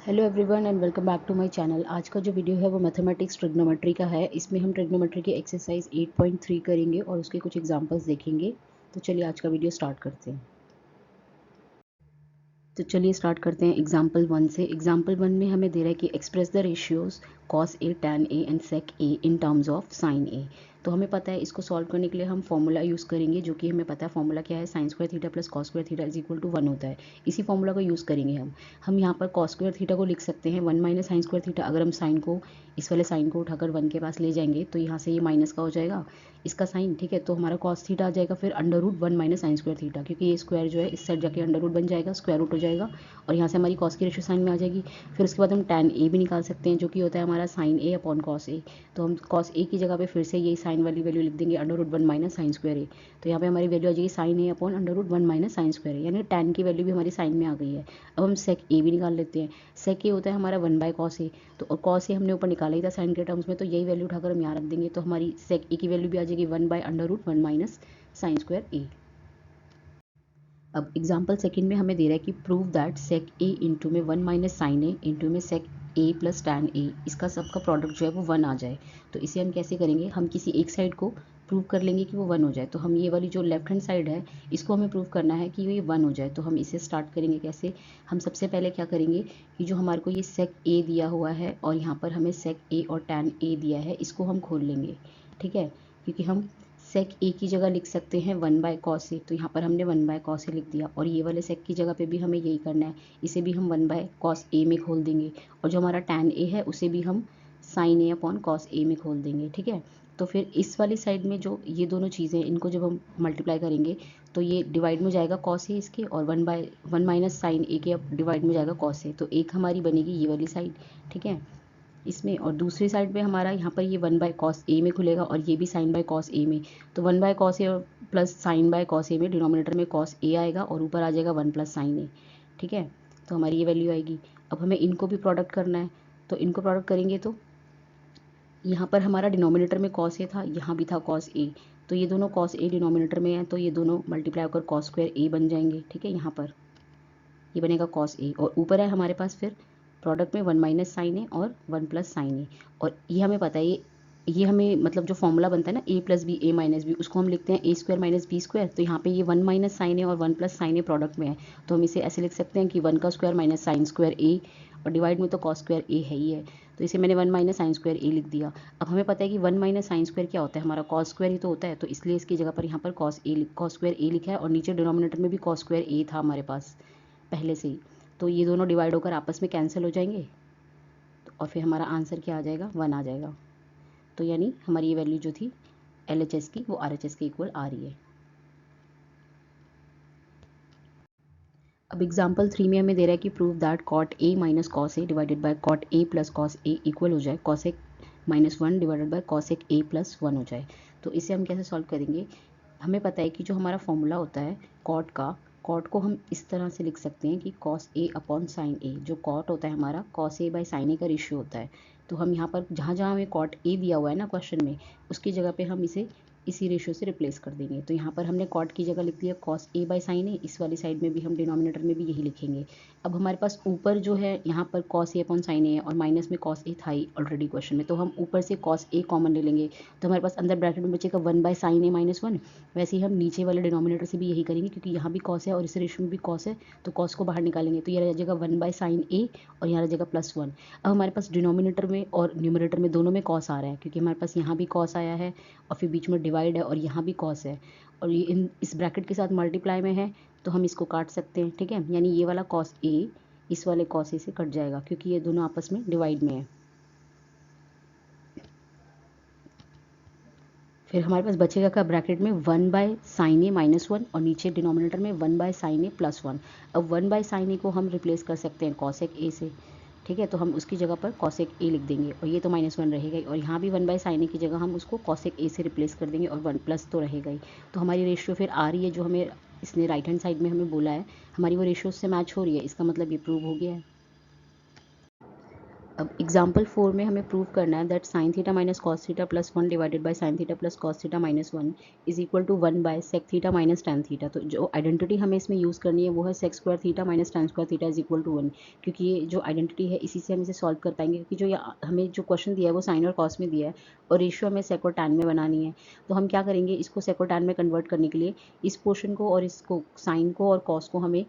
Hello everyone and welcome back to my channel. आज का जो वीडियो है वो मैथमेटिक्स ट्रिग्नोमेट्री का है। इसमें हम ट्रिग्नोमेट्री की एक्सरसाइज 8.3 करेंगे और उसके कुछ एग्जांपल्स देखेंगे। तो चलिए आज का वीडियो स्टार्ट करते हैं। तो चलिए स्टार्ट करते हैं एग्जाम्पल 1 से। एग्जाम्पल 1 में हमें दे रहा है कि express the ratios cos A tan A and sec A in terms of sine A. तो हमें पता है इसको सॉल्व करने के लिए हम फॉर्मूला यूज़ करेंगे, जो कि हमें पता है फॉर्मूला क्या है, sine square theta plus cos square theta is equal to 1 होता है। इसी फॉर्मूला को यूज़ करेंगे हम यहाँ पर कॉस स्क्वायर थीटा को लिख सकते हैं 1 माइनस साइन स्क्वायर थीटा। अगर हम साइन को इस वाले साइन को उठाकर 1 के पास ले जाएंगे तो यहाँ से ये माइनस का हो जाएगा इसका साइन, ठीक है। तो हमारा कॉस थीटा आ जाएगा फिर under root 1 minus sine square theta, क्योंकि ये स्क्वायर जो है इस साइड जाके अंडर रूट बन जाएगा, स्क्वायर रूट हो जाएगा और यहाँ से हमारी कॉस की रेशियो साइन में आ जाएगी। फिर उसके बाद हम टैन ए भी निकाल सकते हैं, जो कि होता है हमारा sign A upon cos A. तो हम कॉस ए की जगह पे फिर से यही साइन वाली वैल्यू लिख देंगे under root 1 minus sine square A. तो यहाँ पे हमारी वैल्यू आ जाएगी sine A upon under root 1 minus sine square A, यानी टैन की वैल्यू भी हमारी साइन में आ गई है। अब हम सेक ए भी निकाल लेते हैं। सेक ए होता है हमारा 1 बाय कॉस ए। तो और कॉस ए हमने ऊपर निकाला ही था साइन के टर्म्स में, तो यही वैल्यू उठाकर हम यहाँ रख देंगे। तो हमारी सेक ए की वैल्यू भी आ जाएगी 1 by under root 1 minus sine square A. अब एग्जाम्पल सेकंड में हमें दे रहा है कि prove that sec A into में 1 माइनस साइन ए इंटू में सेक ए प्लस टैन ए, इसका सबका प्रोडक्ट जो है वो 1 आ जाए। तो इसे हम कैसे करेंगे, हम किसी एक साइड को प्रूव कर लेंगे कि वो 1 हो जाए। तो हम ये वाली जो लेफ्ट हैंड साइड है इसको हमें प्रूव करना है कि ये 1 हो जाए। तो हम इसे स्टार्ट करेंगे कैसे, हम सबसे पहले क्या करेंगे कि जो हमारे को ये सेक ए दिया हुआ है और यहाँ पर हमें सेक ए और टैन ए दिया है, इसको हम खोल लेंगे, ठीक है। क्योंकि हम सेक ए की जगह लिख सकते हैं 1 बाय कॉस ए, तो यहाँ पर हमने 1 बाय कॉस ए लिख दिया। और ये वाले सेक की जगह पे भी हमें यही करना है, इसे भी हम 1 बाय कॉस ए में खोल देंगे। और जो हमारा टैन ए है उसे भी हम sign A upon cos A में खोल देंगे, ठीक है। तो फिर इस वाली साइड में जो ये दोनों चीज़ें इनको जब हम मल्टीप्लाई करेंगे तो ये डिवाइड में जाएगा कॉस ए इसके, और 1 माइनस साइन ए के अब डिवाइड में जाएगा कॉस ए। तो एक हमारी बनेगी ये वाली साइड, ठीक है, इसमें। और दूसरी साइड पे हमारा यहाँ पर ये 1 बाय कॉस ए में खुलेगा और ये भी साइन बाय कॉस ए में। तो 1 by cos A plus sine by cos A में डिनोमिनेटर में कॉस ए आएगा और ऊपर आ जाएगा 1 प्लस साइन ए, ठीक है। तो हमारी ये वैल्यू आएगी। अब हमें इनको भी प्रोडक्ट करना है, तो इनको प्रोडक्ट करेंगे तो यहाँ पर हमारा डिनोमिनेटर में कॉस ए था, यहाँ भी था कॉस ए। तो ये दोनों कॉस ए डिनोमिनेटर में है, तो ये दोनों मल्टीप्लाई होकर कॉस स्क्वायर ए बन जाएंगे, ठीक है। यहाँ पर ये बनेगा कॉस ए और ऊपर है हमारे पास फिर प्रोडक्ट में 1 माइनस साइन ए और 1 प्लस साइन ए। और ये हमें पता है ये हमें मतलब जो फॉर्मूला बनता है ना ए plus B A minus B, उसको हम लिखते हैं ए स्क्वायर माइनस बी स्क्वायर। तो यहाँ पे ये 1 माइनस साइन ए और 1 प्लस साइन ए प्रोडक्ट में है, तो हम इसे ऐसे लिख सकते हैं कि 1 का स्क्वायर माइनस साइन स्क्वायर ए, और डिवाइड में तो कॉस स्क्वायर ए है ही है, तो इसे मैंने 1 माइनस साइन स्क्वायर ए लिख दिया। अब हमें पता है कि 1 माइनस साइन स्क्वायर क्या होता है, हमारा कॉस स्क्वायर ही तो होता है। तो इसलिए इसकी जगह पर यहाँ पर कॉस स्क्वायर ए लिखा है और नीचे डिनोमिनेटर में भी कॉस स्क्वायर ए था हमारे पास पहले से ही। तो ये दोनों डिवाइड होकर आपस में कैंसिल हो जाएंगे और फिर हमारा आंसर क्या आ जाएगा, 1 आ जाएगा। तो यानी हमारी ये वैल्यू जो थी LHS की वो RHS के इक्वल आ रही है। अब एग्जाम्पल 3 में हमें दे रहा है कि prove that cot A minus cos A divided by cot A plus cos A equal हो जाए cosec -1 divided by cosec A plus 1 हो जाए। तो इसे हम कैसे सॉल्व करेंगे, हमें पता है कि जो हमारा फॉर्मूला होता है कॉट को हम इस तरह से लिख सकते हैं कि cos A upon sine A. जो कॉट होता है हमारा cos A by sine A का रेशियो होता है। तो हम यहाँ पर जहाँ जहाँ हमें कॉट ए दिया हुआ है ना क्वेश्चन में, उसकी जगह पे हम इसे इसी रेशियो से रिप्लेस कर देंगे। तो यहाँ पर हमने कॉट की जगह लिख दिया कॉस ए बाय साइन ए, इस वाली साइड में भी हम डिनोमिनेटर में भी यही लिखेंगे। अब हमारे पास ऊपर जो है यहाँ पर कॉस ए अपॉन साइन ए है और माइनस में कॉस ए था ही ऑलरेडी क्वेश्चन में, तो हम ऊपर से कॉस ए कॉमन ले लेंगे। तो हमारे पास अंदर ब्रैकेट में बचेगा 1 बाय साइन ए -1। वैसे ही हम नीचे वाले डिनोमिनेटर से भी यही करेंगे, क्योंकि यहाँ भी कॉस है और इस रेशियो में भी कॉस है, तो कॉस को बाहर निकालेंगे तो ये रह जाएगा 1 बाय साइन ए और यहाँ रह जाएगा +1। अब हमारे पास डिनोमिनेटर में और न्यूमरेटर में दोनों में कॉस आ रहा है, क्योंकि हमारे पास यहाँ भी कॉस आया है और फिर बीच में डिवाइड है और यहाँ भी कॉस है और ये इस ब्रैकेट के साथ मल्टीप्लाई में है, तो हम इसको काट सकते हैं, ठीक है। यानी ये वाला कॉस ए इस वाले कॉस ए से कट जाएगा, क्योंकि ये दोनों आपस में डिवाइड में है। फिर हमारे पास बचेगा क्या ब्रैकेट में 1 बाय साइन ए -1 और नीचे डिनोमिनेटर में 1 बाय साइन ए +1। अब 1 बाय साइन ए को हम रिप्लेस कर सकते हैं कॉसेक ए से, ठीक है। तो हम उसकी जगह पर कॉसेक ए लिख देंगे और ये तो -1 रहेगा ही, और यहाँ भी 1 बाय साइन ए की जगह हम उसको कॉसेक ए से रिप्लेस कर देंगे और 1 प्लस तो रहेगा ही। तो हमारी रेशियो फिर आ रही है, जो हमें इसने राइट हैंड साइड में हमें बोला है, हमारी वो रेशियो उससे मैच हो रही है, इसका मतलब ये प्रूव हो गया है। अब एग्जाम्पल 4 में हमें प्रूव करना है that sine theta minus cos theta plus 1 divided by sine theta plus cos theta minus 1 is equal to 1 by sec theta minus tan theta. तो जो आइडेंटिटी हमें इसमें यूज़ करनी है वो है sec square theta minus tan square theta is equal to 1, क्योंकि ये जो आइडेंटिटी है इसी से हम इसे सॉल्व कर पाएंगे, क्योंकि जो हमें जो क्वेश्चन दिया है वो साइन और कॉस में दिया है और रेशियो हमें सेक और टैन में बनानी है। तो हम क्या करेंगे, इसको सेक और टैन में कन्वर्ट करने के लिए इस पोर्शन को और इसको साइन को और कॉस को हमें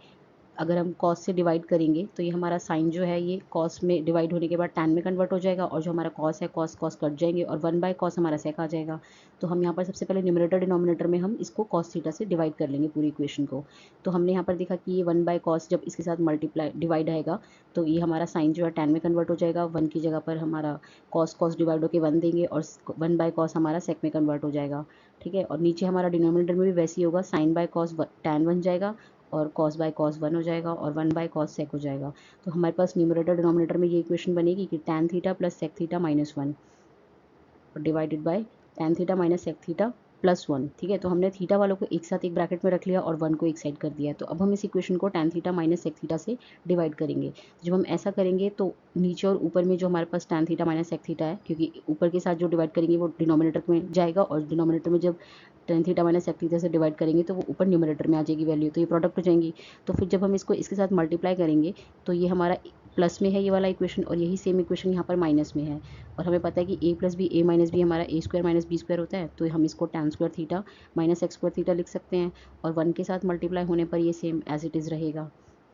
अगर हम कॉस से डिवाइड करेंगे तो ये हमारा साइन जो है ये कॉस में डिवाइड होने के बाद टैन में कन्वर्ट हो जाएगा, और जो हमारा कॉस है कॉस कॉस कट जाएंगे और 1 बाय कॉस हमारा सेक आ जाएगा। तो हम यहाँ पर सबसे पहले न्यूमरेटर डिनोमिनेटर में हम इसको कॉस थीटा से डिवाइड कर लेंगे पूरी इक्वेशन को। तो हमने यहाँ पर देखा कि ये 1 बाय कॉस जब इसके साथ मल्टीप्लाई डिवाइड आएगा तो ये हमारा साइन जो है टैन में कन्वर्ट हो जाएगा, 1 की जगह पर हमारा कॉस कॉस डिवाइड होकर 1 देंगे और 1 बाय कॉस हमारा सेक में कन्वर्ट हो जाएगा। ठीक है, और नीचे हमारा डिनोमिनेटर में भी वैसे ही होगा, साइन बाय कॉस टैन बन जाएगा और कॉस बाय कॉस 1 हो जाएगा और 1 बाय कॉस सेक हो जाएगा। तो हमारे पास न्यूमरेटर डिनोमिनेटर में ये इक्वेशन बनेगी कि tan theta plus sec theta minus 1 और divided by tan theta minus sec theta plus 1। ठीक है, तो हमने थीटा वालों को एक साथ एक ब्रैकेट में रख लिया और 1 को एक साइड कर दिया। तो अब हम इस इक्वेशन को tan theta minus sec theta से डिवाइड करेंगे। जब हम ऐसा करेंगे तो नीचे और ऊपर में जो हमारे पास tan theta minus sec theta है, क्योंकि ऊपर के साथ जो डिवाइड करेंगे वो डिनोमिनेटर में जाएगा और डिनोमिनेटर में जब tan theta minus sec theta से डिवाइड करेंगे तो वो ऊपर न्यूमरेटर में आ जाएगी वैल्यू, तो ये प्रोडक्ट हो जाएंगी। तो फिर जब हम इसको इसके साथ मल्टीप्लाई करेंगे तो ये हमारा प्लस में है ये वाला इक्वेशन और यही सेम इक्वेशन यहाँ पर माइनस में है। और हमें पता है कि ए plus B A minus B हमारा ए स्क्वायर माइनस बी स्क्वायर होता है, तो हम इसको tan square theta minus x square theta लिख सकते हैं और 1 के साथ मल्टीप्लाई होने पर ये सेम एज इट इज़ रहेगा।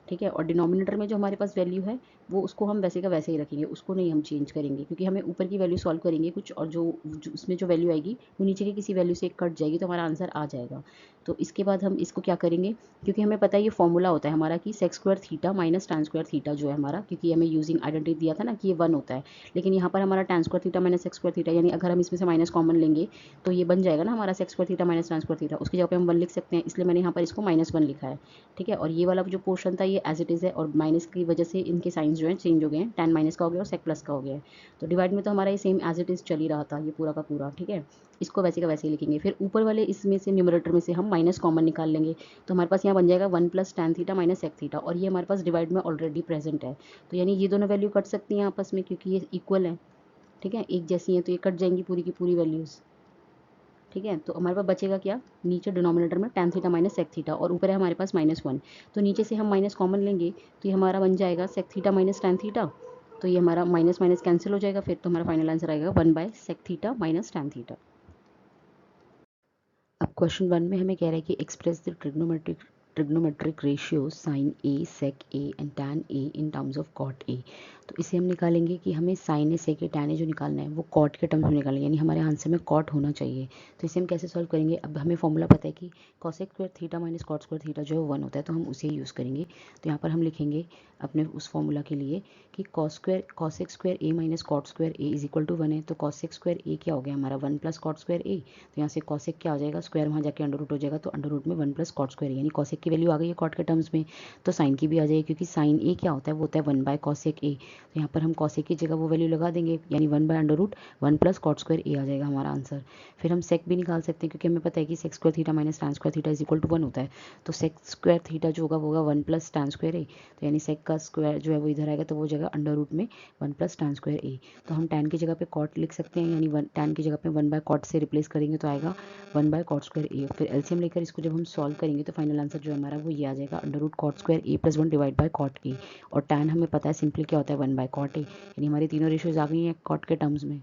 ठीक है, और डिनोमिनेटर में जो हमारे पास वैल्यू है वो उसको हम वैसे का वैसे ही रखेंगे, उसको नहीं हम चेंज करेंगे, क्योंकि हमें ऊपर की वैल्यू सॉल्व करेंगे कुछ और जो उसमें जो वैल्यू आएगी वो नीचे की किसी वैल्यू से कट जाएगी तो हमारा आंसर आ जाएगा। तो इसके बाद हम इसको क्या करेंगे, क्योंकि हमें पता है ये फॉर्मूला होता है हमारा कि sec square theta minus tan square theta जो है हमारा, क्योंकि हमें यूजिंग आइडेंटिटी दिया था ना कि ये 1 होता है, लेकिन यहाँ पर हमारा tan square theta minus sec square theta, यानी अगर हम इसमें से माइनस कॉमन लेंगे तो ये बन जाएगा ना हमारा sec square theta minus tan square theta, उसकी जगह पे हम 1 लिख सकते हैं, इसलिए मैंने यहाँ पर इसको -1 लिखा है। ठीक है, और ये वाला जो पोर्शन था ये एज इट इज़ है और माइनस की वजह से इनके साइंस जो है चेंज हो गए हैं, टैन माइनस का हो गया और सेक प्लस का हो गया है। तो डिवाइड में तो हमारा ये सेम एज इट इज़ चल ही रहा था ये पूरा का पूरा। ठीक है, इसको वैसे का वैसे ही लिखेंगे। फिर ऊपर वाले इसमें से न्यूमरेटर में से हम माइनस कॉमन निकाल लेंगे, तो हमारे पास यहाँ बन जाएगा 1 plus tan theta minus sec theta, और ये हमारे पास डिवाइड में ऑलरेडी प्रेजेंट है, तो यानी ये दोनों वैल्यू कट सकती हैं आपस में क्योंकि ये इक्वल है। ठीक है, एक जैसी हैं तो ये कट जाएंगी पूरी की पूरी वैल्यूज़। ठीक है, तो हमारे पास बचेगा क्या, नीचे डिनोमिनेटर में tan theta minus sec theta और ऊपर है हमारे पास -1, तो नीचे से हम माइनस कॉमन लेंगे तो ये हमारा बन जाएगा sec theta minus tan theta, तो ये हमारा माइनस माइनस कैंसिल हो जाएगा, फिर तो हमारा फाइनल आंसर आएगा 1 by sec theta minus tan theta. अब क्वेश्चन 1 में हमें कह रहा है कि express the trigonometric ratio sine A sec A and tan A in terms of cot A. तो इसे हम निकालेंगे कि हमें sign A sec A tan ए जो निकालना है वो कॉट के टर्म्स में निकालेंगे, यानी हमारे आंसर में कॉट होना चाहिए। तो इसे हम कैसे सॉल्व करेंगे, अब हमें फॉर्मूला पता है कि cosec square theta minus cot square theta जो है 1 होता है, तो हम उसे यूज़ करेंगे। तो यहाँ पर हम लिखेंगे अपने उस फॉर्मूला के लिए कि cosec square A minus cot square A is equal to 1 है, तो कॉसेक स्क्वायर ए क्या हो गया हमारा 1 प्लस कॉट स्क्वायर ए, तो यहाँ से कॉसेक क्या हो जाएगा, स्क्वायर वहाँ जाके अंडर रूट हो जाएगा, तो अंडर रूट में 1 प्लस कॉट स्क्वायर, यानी कॉसेक की वैल्यू आ गई है कॉट के टर्म्स में, तो साइन की भी आ जाएगी, क्योंकि साइन ए क्या होता है वो होता है 1 बाय कॉसेक ए, तो यहाँ पर हम कॉसेक की जगह वो वैल्यू लगा देंगे, यानी 1 by under root 1 plus cot square A आ जाएगा हमारा आंसर। फिर हम सेक भी निकाल सकते हैं, क्योंकि हमें पता है कि sec square theta minus tan square theta is equal to 1 होता है, तो सेक स्क्वायर थीटा जो होगा वो होगा 1 प्लस टैन स्क्वायर ए, तो यानी सेक का स्क्वायर जो है वो इधर आएगा तो वो जगह अंडर रूट में 1 प्लस टैन स्क्वायर ए, तो हम टैन की जगह पे कॉट लिख सकते हैं, यानी टैन की जगह पे 1 बाय कॉट से रिप्लेस करेंगे तो आएगा 1 बाय कॉट स्क्वायर ए। फिर एलसीएम लेकर इसको जब हम सॉल्व करेंगे तो फाइनल आंसर जो हमारा वो ये आ जाएगा under root cot square A plus 1 divide by cot A, और टैन हमें पता है सिंपली क्या होता है 1 बाय कॉट ए, यानी हमारी तीनों रेशियोज आ गई हैं कॉट के टर्म्स में।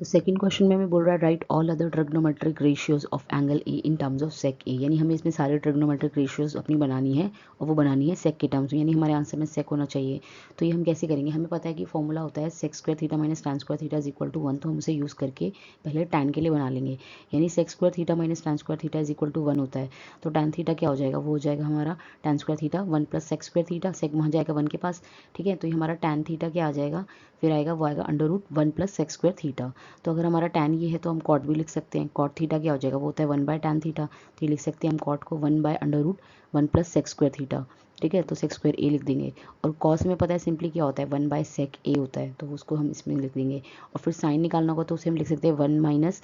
तो सेकंड क्वेश्चन में हमें बोल रहा है right all other trigonometric ratios of angle A in terms of sec A, यानी हमें इसमें सारे ट्रिग्नोमेट्रिक रेशियोज अपनी बनानी है और वो बनानी है सेक के टर्म्स में, यानी हमारे आंसर में सेक होना चाहिए। तो ये हम कैसे करेंगे, हमें पता है कि फॉर्मूला होता है sec square theta minus tan square theta is equal to 1, तो हम उसे यूज़ करके पहले टैन के लिए बना लेंगे, यानी sec square theta minus tan square theta is equal to 1 होता है, तो टैन थीटा क्या हो जाएगा, वो हो जाएगा हमारा tan square theta 1 plus sec square theta, sec वहाँ जाएगा 1 के पास। ठीक है, तो ये हमारा टैन थीटा क्या आ जाएगा, फिर आएगा वो आएगा under root 1 plus sec square theta, तो अगर हमारा टैन ये है तो हम कॉट भी लिख सकते हैं, कॉट थीटा क्या हो जाएगा वो होता है 1 बाय टैन थीटा, तो ये लिख सकते हैं हम कॉट को 1 by under root 1 plus sec square theta. ठीक है, तो सेक स्क्वायर ए लिख देंगे, और कॉस में पता है सिंपली क्या होता है 1 बाय सेक ए होता है, तो उसको हम इसमें लिख देंगे, और फिर साइन निकालना होगा तो उसे हम लिख सकते हैं 1 माइनस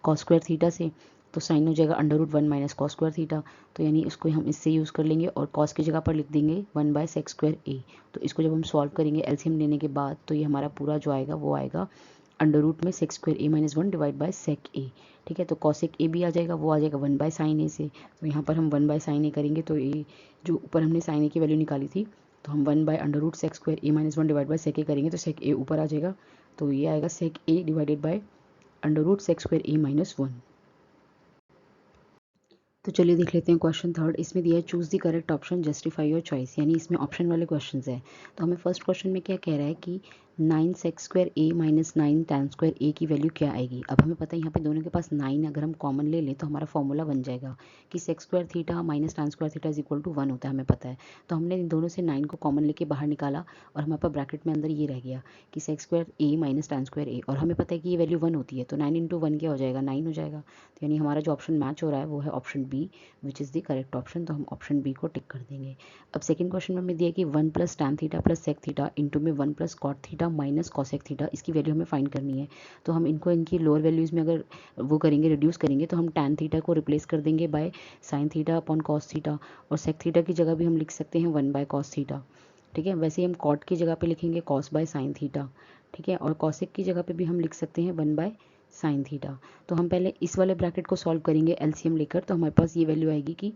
कॉस स्क्वायर थीटा से, तो साइन हो जाएगा under root 1 minus cos square theta, तो यानी इसको हम इससे यूज़ कर लेंगे और कॉस की जगह पर लिख देंगे 1 बाय सेक स्क्वायर ए। तो इसको जब हम सॉल्व करेंगे एलसीएम लेने के बाद, तो ये हमारा पूरा जो आएगा वो आएगा अंडर रूट में sec square A minus 1 divide by sec A. ठीक है, तो कॉसेक ए भी आ जाएगा, वो आ जाएगा 1 बाय साइन ए से। तो यहाँ पर हम 1 बाय साइन ए करेंगे, तो ये जो ऊपर हमने साइन ए की वैल्यू निकाली थी, तो हम 1 by under root sec square A minus 1 divide by sec A करेंगे, तो सेक ए ऊपर आ जाएगा, तो ये आएगा sec A divided by under root sec square A minus 1। तो चलिए देख लेते हैं क्वेश्चन थर्ड। इसमें दिया है choose the correct option justify your choice, यानी इसमें ऑप्शन वाले क्वेश्चन है। तो हमें फर्स्ट क्वेश्चन में क्या कह रहा है कि 9 सेक square A minus 9 tan square A की वैल्यू क्या आएगी। अब हमें पता है यहाँ पे दोनों के पास 9 अगर हम कॉमन ले लें तो हमारा फॉर्मूला बन जाएगा कि sec square theta minus tan square theta is equal to 1 होता है, हमें पता है। तो हमने इन दोनों से 9 को कॉमन लेके बाहर निकाला और हमारे पास ब्रैकेट में अंदर ये रह गया कि sec square A minus tan square ए, और हमें पता है कि ये वैल्यू 1 होती है, तो 9 इंटू 1 क्या हो जाएगा, 9 हो जाएगा। तो यानी हमारा जो ऑप्शन मैच हो रहा है वो है option B which is the correct option, तो हम ऑप्शन बी को टिक कर देंगे। अब सेकंड क्वेश्चन में हमें दिया कि 1 plus tan theta plus sec theta into में 1 plus cot theta minus cosec theta, इसकी वैल्यू हमें फाइंड करनी है। तो हम इनको इनकी लोअर वैल्यूज़ में अगर वो करेंगे, रिड्यूस करेंगे, तो हम टैन थीटा को रिप्लेस कर देंगे bye sine theta upon cos theta, और सेक थीटा की जगह भी हम लिख सकते हैं 1 बाय कॉस थीटा। ठीक है, वैसे ही हम कॉट की जगह पे लिखेंगे कॉस बाय साइन थीटा। ठीक है, और कॉसेक की जगह पे भी हम लिख सकते हैं 1 बाय साइन थीटा। तो हम पहले इस वाले ब्रैकेट को सॉल्व करेंगे एलसीएम लेकर, तो हमारे पास ये वैल्यू आएगी कि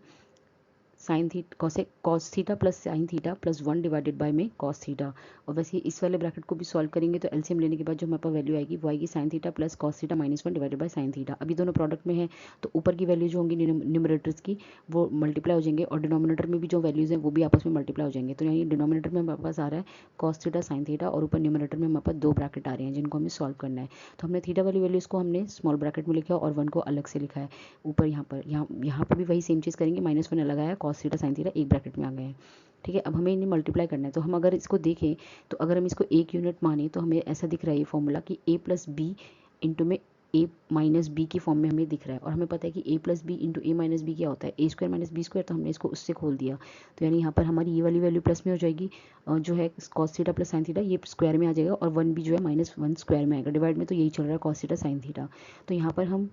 sign theta cos theta plus sign theta plus 1 divided bye में कॉस थीटा। और वैसे ही इस वाले ब्रैकेट को भी सॉल्व करेंगे तो एलसीएम लेने के बाद जो हमारे पास वैल्यू आएगी वो आएगी sign theta plus cos theta minus 1 divided by sine theta. अभी दोनों प्रोडक्ट में है तो ऊपर की वैल्यू जो होंगी न्यूमरेटर्स की वो मल्टीप्लाई हो जाएंगे, और डिनोमिनेटर में भी जो वैल्यूज़ हैं वो भी आपस में मल्टीप्लाई हो जाएंगे। तो यानी डिनोमिनेटर में हमारे पास आ रहा है कॉस थीटा साइन थीटा, और ऊपर न्यूमरेटर में हमारे पास दो ब्रैकेट आ रहे हैं जिनको हमें सॉल्व करना है। तो हमने थीटा वाली वैल्यूज़ को हमने स्मॉल ब्रैकेट में लिखा और 1 को अलग से लिखा है ऊपर। यहाँ पर भी वही सेम चीज़ करेंगे, माइनस 1 अलग आया, कॉस थीटा साइन थीटा एक ब्रैकेट में आ गए हैं। ठीक है, अब हमें इन्हें मल्टीप्लाई करना है। तो हम अगर इसको देखें तो अगर हम इसको एक यूनिट माने तो हमें ऐसा दिख रहा है ये फॉर्मूला कि ए प्लस बी इंटू में ए माइनस बी की फॉर्म में हमें दिख रहा है, और हमें पता है कि ए प्लस बी इंटू ए माइनस बी क्या होता है, ए स्क्वायर माइनस बी स्क्वायर। तो हमने इसको उससे खोल दिया, तो यानी यहाँ पर हमारी ये वाली वैल्यू प्लस में हो जाएगी, जो है cos theta plus sine theta ये स्क्वायर में आ जाएगा, और 1 भी जो है माइनस 1 स्क्वायर में आएगा, डिवाइड में तो यही चल रहा है कॉस थीटा साइन थीटा। तो यहाँ पर हम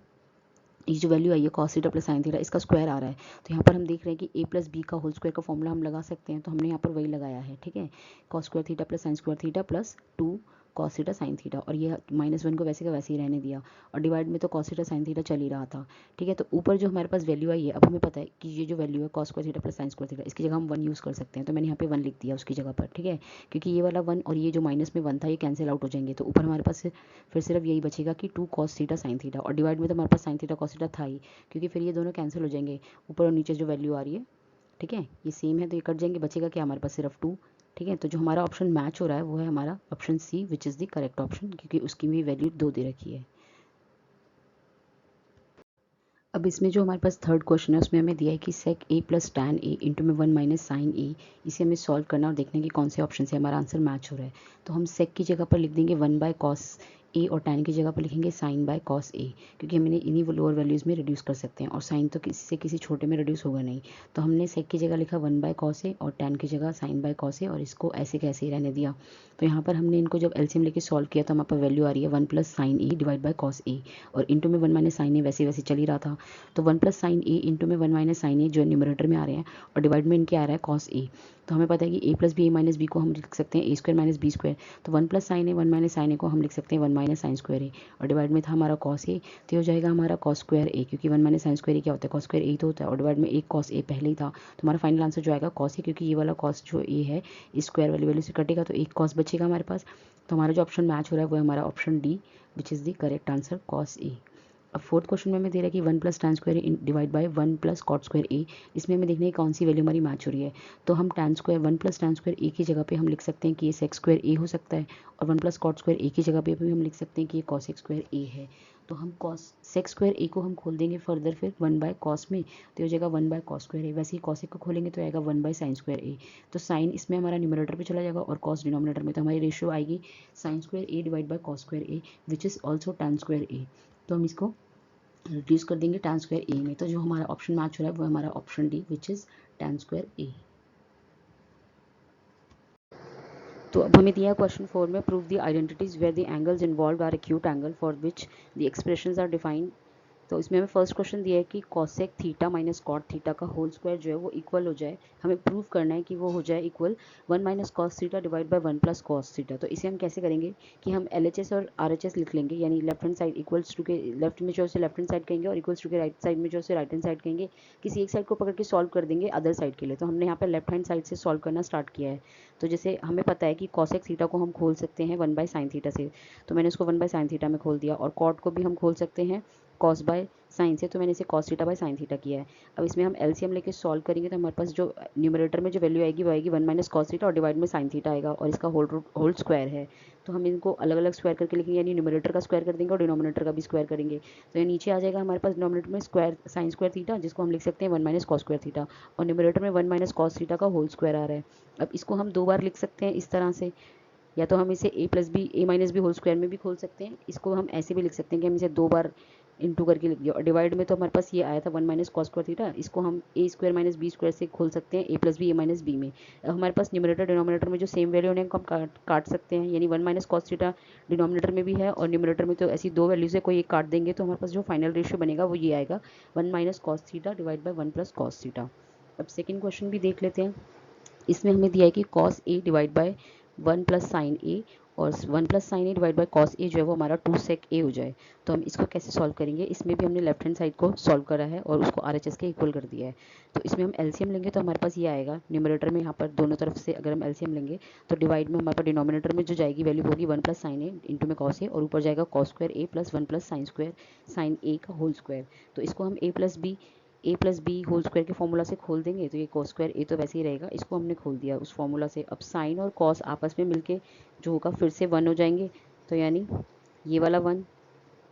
ये जो वैल्यू आई है cos theta plus sine theta इसका स्क्वायर आ रहा है, तो यहाँ पर हम देख रहे हैं कि ए प्लस बी का होल स्क्वायर का फॉर्मूला हम लगा सकते हैं, तो हमने यहाँ पर वही लगाया है। ठीक है, cos square theta plus sine square theta plus 2 cos theta sine theta, और ये माइनस 1 को वैसे का वैसे ही रहने दिया, और डिवाइड में तो कॉस थीटा साइन थीटा चल ही रहा था। ठीक है, तो ऊपर जो हमारे पास वैल्यू आई है, अब हमें पता है कि ये जो वैल्यू है cos square theta plus sine square theta इसकी जगह हम 1 यूज़ कर सकते हैं, तो मैंने यहाँ पे 1 लिख दिया उसकी जगह पर। ठीक है, क्योंकि ये वाला 1 और ये जो माइनस में 1 था ये कैंसिल आउट हो जाएंगे, तो ऊपर हमारे पास फिर सिर्फ यही बचेगा कि 2 कॉस थीटा साइन थीटा, और डिवाइड में तो हमारे पास साइन थीटा कॉस थीटा था ही, क्योंकि फिर ये दोनों कैंसिल हो जाएंगे, ऊपर और नीचे जो वैल्यू आ रही है। ठीक है, ये सेम है तो ये कट जाएंगे, बचेगा क्या हमारे पास सिर्फ 2। ठीक है, तो जो हमारा ऑप्शन मैच हो रहा है वो है हमारा option C which is the correct option, क्योंकि उसकी भी वैल्यू 2 दे रखी है। अब इसमें जो हमारे पास थर्ड क्वेश्चन है उसमें हमें दिया है कि सेक ए प्लस टैन ए इंटू में 1 माइनस साइन ए, इसे हमें सॉल्व करना और देखना कि कौन से ऑप्शन से हमारा आंसर मैच हो रहा है। तो हम सेक की जगह पर लिख देंगे 1 बाय कॉस ए, और टैन की जगह पर लिखेंगे साइन बाय कॉस ए, क्योंकि हम इन्हें इन्हीं लोअर वैल्यूज़ में रिड्यूस कर सकते हैं, और साइन तो किसी से किसी छोटे में रिड्यूस होगा नहीं। तो हमने सेक की जगह लिखा 1 बाय कॉस ए और टैन की जगह साइन बाय कॉस ए, और इसको ऐसे कैसे ही रहने दिया। तो यहाँ पर हमने इनको जब एलसीएम लेके सॉल्व किया तो हमारे पास वैल्यू आ रही है 1 plus sine A divide by cos A, और इंटू में 1 माइनस साइन ए वैसे वैसे चल ही रहा था, तो 1 प्लस साइन ए इंटू में 1 माइनस साइन ए जो न्यूमरेटर में आ रहे हैं, और डिवाइड में इनके आ रहा है कॉस ए। तो हमें पता है कि ए plus B A minus B को हम लिख सकते हैं ए स्क्वायर माइनस बी स्क्वायर, तो 1 प्लस साइन ए 1 माइनस साइन ए को हम लिख सकते हैं 1 माइनस साइन स्क्वायर ए, और डिवाइड में था हमारा कॉस ए, तो ये हो जाएगा हमारा कॉस स्क्वायर ए, क्योंकि 1 माइनस साइन स्क्वायर ए क्या होता है, कॉस स्क्वायर ए तो होता है, और डिवाइड में एक कॉस ए पहले ही था, तो हमारा फाइनल आंसर जो आएगा कॉस ए, क्योंकि ये वाला कॉस जो ए है इस स्क्वायर वाली वैल्यू से कटेगा तो एक कॉस बचेगा हमारे पास। तो हमारा जो ऑप्शन मैच हो रहा है वो है हमारा option D which is the correct answer cos A. अब फोर्थ क्वेश्चन में हमें दे रहा है कि 1 plus tan square divide by 1 plus cot square A, इसमें हमें देखना है कौन सी वैल्यू हमारी मैच हो रही है। तो हम tan square 1 plus tan square A की जगह पे हम लिख सकते हैं कि ये सेक स्क्वायर ए हो सकता है, और 1 प्लस कॉट स्क्वायर ए की जगह पे भी हम लिख सकते हैं कि ये कॉसेक स्क्वायर ए है। तो हम कॉस सेक स्क्वायर ए को हम खोल देंगे फर्दर फिर 1 बाय कॉस में, तो हो जाएगा 1 बाय कॉस स्क्वायर ए, वैसे ही कॉसेक को खोलेंगे तो आएगा 1 बाय साइन स्क्वायर ए। तो साइन इसमें हमारा न्यूमरेटर पे चला जाएगा और कॉस डिनोमिनेटर में, तो हमारी रेशियो आएगी sine square A divide by cos square A which is also tan square A. तो हम इसको रिड्यूस कर देंगे टैन स्क्वायर ए में, तो जो हमारा ऑप्शन मैच हो रहा है वो हमारा option D which is tan square A. तो अब हमें दिया क्वेश्चन 4 में prove the identities where the angles involved are acute angle for which the expressions are defined तो इसमें हमें फर्स्ट क्वेश्चन दिया है कि cosec theta minus cot theta का होल स्क्वायर जो है वो इक्वल हो जाए, हमें प्रूव करना है कि वो हो जाए equal 1 minus cos theta divide by 1 plus cos theta. तो इसे हम कैसे करेंगे कि हम LHS और RHS लिख लेंगे, यानी left hand side equals to के लेफ्ट में जो से लेफ्ट हैंड साइड कहेंगे और इक्वल्स टू के राइट साइड में जो से राइट हैंड साइड कहेंगे, किसी एक साइड को पकड़ के सॉल्व कर देंगे अदर साइड के लिए। तो हमने यहाँ पर लेफ्ट हैंड साइड से सॉल्व करना स्टार्ट किया है। तो जैसे हमें पता है कि कॉसेक थीटा को हम खोल सकते हैं 1 बाय साइन थीटा से, तो मैंने उसको 1 बाय साइन थीटा में खोल दिया, और कॉट को भी हम खोल सकते हैं कॉस बाय साइन से, तो मैंने इसे cos theta by sine theta किया है। अब इसमें हम LCM लेके सॉल्व करेंगे तो हमारे पास जो न्यूमरेटर में जो वैल्यू आएगी वो आएगी 1 माइनस कॉस थीटा और डिवाइड में साइन थीटा आएगा, और इसका होल स्क्वायर है। तो हम इनको अलग अलग स्क्वायर करके लिखेंगे, यानी न्यूमरेटर का स्क्वायर कर देंगे और डिनोमिनेटर का भी स्क्वायर करेंगे। तो ये नीचे आ जाएगा हमारे पास डिनोमिनेटर में स्क्वायर साइन स्क्वायर थीटा, जिसको हम लिख सकते हैं 1 माइनस कॉस स्क्वायर थीटा, और न्यूमरेटर में 1 माइनस कॉस थीटा का होल स्क्वायर आ रहा है। अब इसको हम 2 बार लिख सकते हैं इस तरह से, या तो हम इसे a minus B whole square में भी खोल सकते हैं। इसको हम ऐसे भी लिख सकते हैं कि हम इसे 2 बार इंटू करके लिख दिया, और डिवाइड में तो हमारे पास ये आया था 1 माइनस कॉस स्क्वायर थीटा, इसको हम a square minus B square से खोल सकते हैं a plus B a minus B में। अब हमारे पास न्यूमरेटर डिनोमिनेटर में जो सेम वैल्यू है उनको हम काट सकते हैं, यानी 1 माइनस कॉस थीटा डिनोमिनेटर में भी है और न्यूमरेटर में, तो ऐसी दो वैल्यू से कोई एक काट देंगे तो हमारे पास जो फाइनल रेशियो बनेगा वो ये आएगा 1 minus cos theta divide by 1 plus cos theta. अब सेकेंड क्वेश्चन भी देख लेते हैं। इसमें हमें दिया है कि cos A divide by 1 plus sine A, और 1 plus sine A divide by cos A जो है वो हमारा 2 सेक ए हो जाए। तो हम इसको कैसे सॉल्व करेंगे, इसमें भी हमने लेफ्ट हैंड साइड को सॉल्व करा है और उसको RHS के इक्वल कर दिया है। तो इसमें हम LCM लेंगे तो हमारे पास ये आएगा न्यूमरेटर में, यहाँ पर दोनों तरफ से अगर हम LCM लेंगे तो डिवाइड में हमारे पास डिनोमिनेटर में जो जाएगी वैल्यू होगी 1 प्लस साइन ए इंटू में कॉस ए, और ऊपर जाएगा cos square A plus 1 plus sine square sine A का होल स्क्वायर। तो इसको हम A plus B whole square के फॉर्मूला से खोल देंगे, तो ये कॉस स्क्वायर ए तो वैसे ही रहेगा, इसको हमने खोल दिया उस फॉर्मूला से। अब साइन और कॉस आपस में मिलके जो होगा फिर से 1 हो जाएंगे, तो यानी ये वाला 1,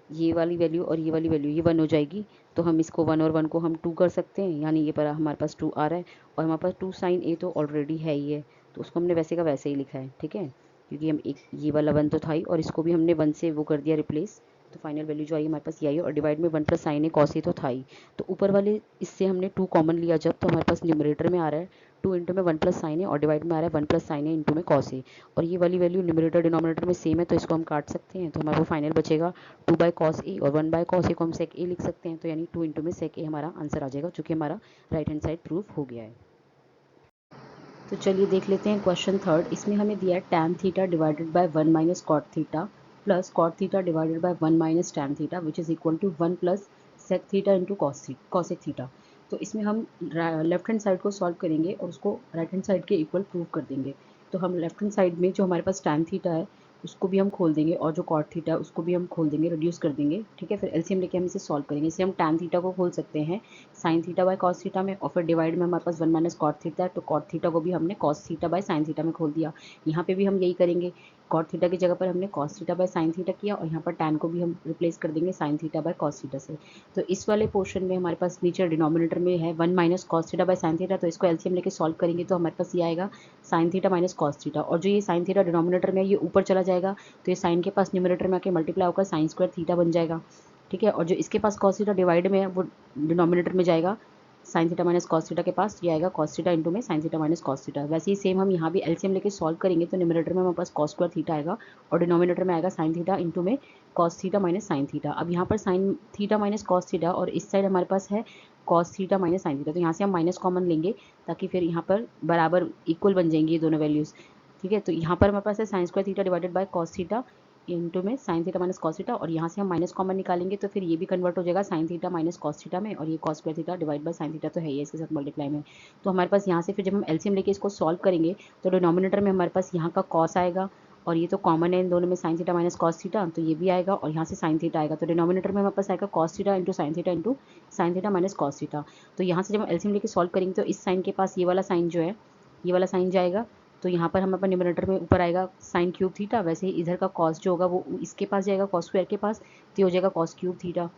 ये वाली वैल्यू और ये वाली वैल्यू ये 1 हो जाएगी। तो हम इसको 1 और 1 को हम 2 कर सकते हैं, यानी ये पर हमारे पास 2 आ रहा है, और हमारे पास 2 साइन ए तो ऑलरेडी है ही है, तो उसको हमने वैसे का वैसे ही लिखा है, ठीक है, क्योंकि हम एक ये वाला 1 तो था ही, और इसको भी हमने 1 से वो कर दिया रिप्लेस। तो फाइनल वैल्यू जो आई हमारे पास ये आई, और डिवाइड में 1 plus sine A cos A तो था ही। तो ऊपर वाले इससे हमने 2 कॉमन लिया जब, तो हमारे पास न्यूमरेटर में आ रहा है 2 इंटू में 1 प्लस साइन ए, और डिवाइड में आ रहा है 1 प्लस साइन ए इंटू में कॉस ए, और ये वाली वैल्यू न्यूमरेटर डिनोमिनेटर में सेम है तो इसको हम काट सकते हैं। तो हमारे को फाइनल बचेगा 2 बाई कॉस ए, और 1 बाय कॉस ए को हम सेक ए लिख सकते हैं, तो यानी 2 इंटू में सेक ए हमारा आंसर आ जाएगा, जो कि हमारा राइट हैंड साइड प्रूफ हो गया है। तो चलिए देख लेते हैं क्वेश्चन थर्ड। इसमें हमें दिया है tan theta divided by 1 minus cot theta plus cot theta divided by 1 minus tan theta which is equal to 1 plus sec theta into cosec theta. तो इसमें हम लेफ्ट हैंड साइड को सॉल्व करेंगे और उसको राइट हैंड साइड के equal prove कर देंगे। तो हम लेफ्ट हैंड साइड में जो हमारे पास टैन थीटा है उसको भी हम खोल देंगे, और जो कॉट थीटा है उसको भी हम खोल देंगे, रिड्यूस कर देंगे, ठीक है। फिर LCM लेके हम इसे सॉल्व करेंगे। इसे हम टैन थीटा को खोल सकते हैं sine theta by cos theta में, और फिर डिवाइड में हमारे पास 1 माइनस कॉट थीटा है, तो कॉट थीटा को भी हमने cos theta by sine theta में खोल दिया। यहाँ पे भी हम यही करेंगे, कॉट थीटा की जगह पर हमने cos theta by sine theta किया, और यहाँ पर टैन को भी हम रिप्लेस कर देंगे sine theta by cos theta से। तो इस वाले पोर्शन में हमारे पास नीचे डिनोमिनेटर में है 1 minus cos theta by sine theta, तो इसको LCM लेके सॉल्व करेंगे तो हमारे पास ये आएगा sine theta minus cos theta, और जो ये साइन थीटा डिनोमिनेटर में ये ऊपर चला जाएगा, तो ये साइन के पास न्यूमरेटर में आके मल्टीप्लाई होकर साइन स्क्वायर थीटा बन जाएगा, ठीक है। और जो इसके पास कॉस थीटा डिवाइड में है वो डिनोमिनेटर में जाएगा sign theta minus cos theta के पास, ये आएगा कॉस थीटा इंटू में sine theta minus cos theta. वैसे ही सेम हम यहाँ भी LCM लेके सॉल्व करेंगे तो न्यूमरेटर में हमारे पास कॉस स्क्वायर थीटा आएगा, और डिनोमिनेटर में आएगा साइन थीटा इंटू में cos theta minus sine theta. अब यहाँ पर sign theta minus cos theta, और इस साइड हमारे पास है cos theta minus sine theta, तो यहाँ से हम माइनस कॉमन लेंगे ताकि फिर यहाँ पर बराबर इक्वल बन जाएंगी ये दोनों वैल्यूज़, ठीक है। तो यहाँ पर हमारे पास है sine square theta divided by cos theta into में sine theta minus cos theta, और यहाँ से हम माइनस कॉमन निकालेंगे तो फिर ये भी कन्वर्ट हो जाएगा sign theta minus cos theta में, और ये cos square theta divide by sine theta तो है ही इसके साथ मल्टीप्लाई में। तो हमारे पास यहाँ से फिर जब हम LCM लेके इसको सॉल्व करेंगे तो डिनोमिनेटर में हमारे पास यहाँ का कॉस आएगा, और ये तो कॉमन है इन दोनों में sine theta minus cos theta, तो ये भी आएगा, और यहाँ से साइन थीटा आएगा, तो डिनोमिनेटर में हमारे पास आएगा cos theta into sine theta minus cos theta. तो यहाँ से जब हम LCM लेके सॉल्व करेंगे तो इस साइन के पास ये वाला साइन जो है, ये वाला साइन जाएगा, तो यहाँ पर हमारे पास न्यूमरेटर में ऊपर आएगा साइन क्यूब थीटा, वैसे ही इधर का कॉस जो होगा वो इसके पास जाएगा कॉस स्क्वायर के पास, तो ये हो जाएगा कॉस क्यूब थीटा।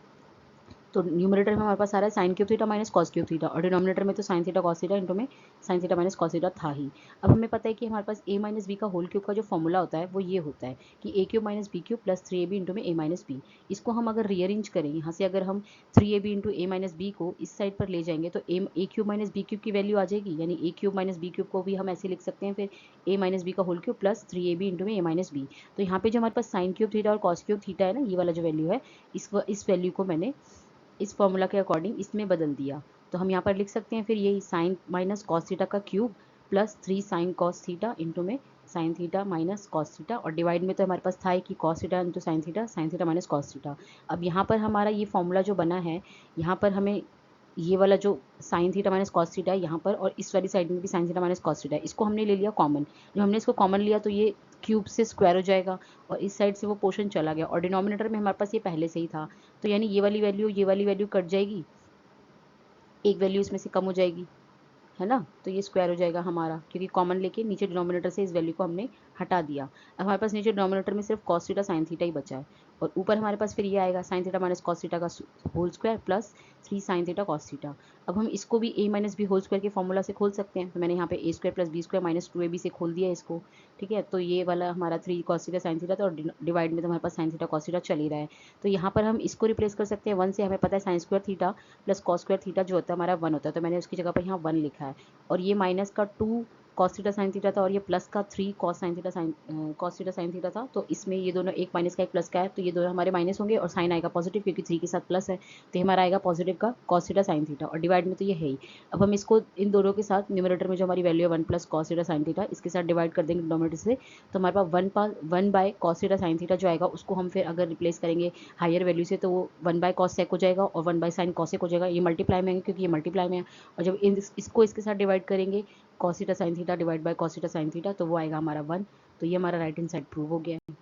तो न्यूमरेटर में हमारे पास आ रहा है sine cube theta minus cos cube theta, और डिनोमिनेटर में तो sine theta cos theta into में sine theta minus cos theta था ही। अब हमें पता है कि हमारे पास a माइनस बी का होल क्यूब का जो फॉर्मूला होता है वो ये होता है कि a cube minus B cube plus 3ab into में a माइनस बी। इसको हम अगर रीअरेंज करें, यहाँ से अगर हम 3ab into a minus B को इस साइड पर ले जाएंगे तो a cube minus B cube की वैल्यू आ जाएगी, यानी a cube minus B cube को भी हम ऐसे लिख सकते हैं फिर a माइनस बी का whole cube plus 3ab into में a माइनस बी। तो यहाँ पे जो हमारे पास साइन क्यूब थीटा और कॉस क्यूब थीटा है ना, ये वाला जो वैल्यू है, इस वैल्यू को मैंने इस फॉर्मूला के अकॉर्डिंग इसमें बदल दिया, तो हम यहाँ पर लिख सकते हैं फिर यही साइन माइनस कॉस थीटा का cube plus 3 sine cos theta into में sine theta minus cos theta, और डिवाइड में तो हमारे पास था ही कि cos theta into sine theta minus cos theta. अब यहाँ पर हमारा ये फॉर्मूला जो बना है, यहाँ पर हमें ये वाला जो sign theta minus cos theta है यहाँ पर, और इस वाली साइड में भी sign theta minus cos theta है, इसको हमने ले लिया कॉमन। जब हमने इसको कॉमन लिया तो ये क्यूब से स्क्वायर हो जाएगा और इस साइड से वो पोर्शन चला गया, और डिनोमिनेटर में हमारे पास ये पहले से ही था, तो यानी ये वाली वैल्यू कट जाएगी, एक वैल्यू इसमें से कम हो जाएगी, है ना, तो ये स्क्वायर हो जाएगा हमारा, क्योंकि कॉमन लेके नीचे डिनोमिनेटर से इस वैल्यू को हमने हटा दिया। अब हमारे पास नीचे डिनोमिनेटर में सिर्फ कॉस थीटा साइन थीटा ही बचा है, और ऊपर हमारे पास फिर ये आएगा sine theta minus cos theta का whole square plus 3 sine theta cos theta. अब हम इसको भी a minus B whole square के फॉर्मूला से खोल सकते हैं, तो मैंने यहाँ पे a square plus B square minus 2ab से खोल दिया इसको, ठीक है। तो ये वाला हमारा 3 कॉस थीटा साइन थीटा था, और डिवाइड में तो हमारे पास साइन थीटा कॉस थीटा चल ही रहा है, तो यहाँ पर हम इसको रिप्लेस कर सकते हैं 1 से। हमें पता है sine square theta plus cos square theta जो होता है हमारा 1 होता है, तो मैंने उसकी जगह पर यहाँ 1 लिखा है, और ये माइनस का 2 कॉस थीटा साइन थीटा था, और ये प्लस का 3 कॉस थीटा साइन थीटा था, तो इसमें ये दोनों एक माइनस का एक प्लस का है, तो ये दोनों हमारे माइनस होंगे और साइन आएगा पॉजिटिव, क्योंकि 3 के साथ प्लस है, तो ये हमारा आएगा पॉजिटिव का कॉस थीटा साइन थीटा, और डिवाइड में तो ये है ही। अब हम इसको इन दोनों के साथ न्यूमरेटर में जो हमारी वैल्यू है 1 plus cos theta sine theta, इसके साथ डिवाइड कर देंगे डिनोमिनेटर से, तो हमारे पास 1 by cos theta sine theta जो आएगा उसको हम फिर अगर रिप्लेस करेंगे हायर वैल्यू से, तो वो 1 बाय कॉस सेक हो जाएगा और 1 बाय साइन कॉसेक हो जाएगा, ये मल्टीप्लाई में है क्योंकि ये मल्टीप्लाई में है, और जब इसको इसके साथ डिवाइड करेंगे cos theta sine theta divide by cos theta sine theta, तो वो आएगा हमारा 1, तो ये हमारा राइट हैंड साइड प्रूव हो गया है।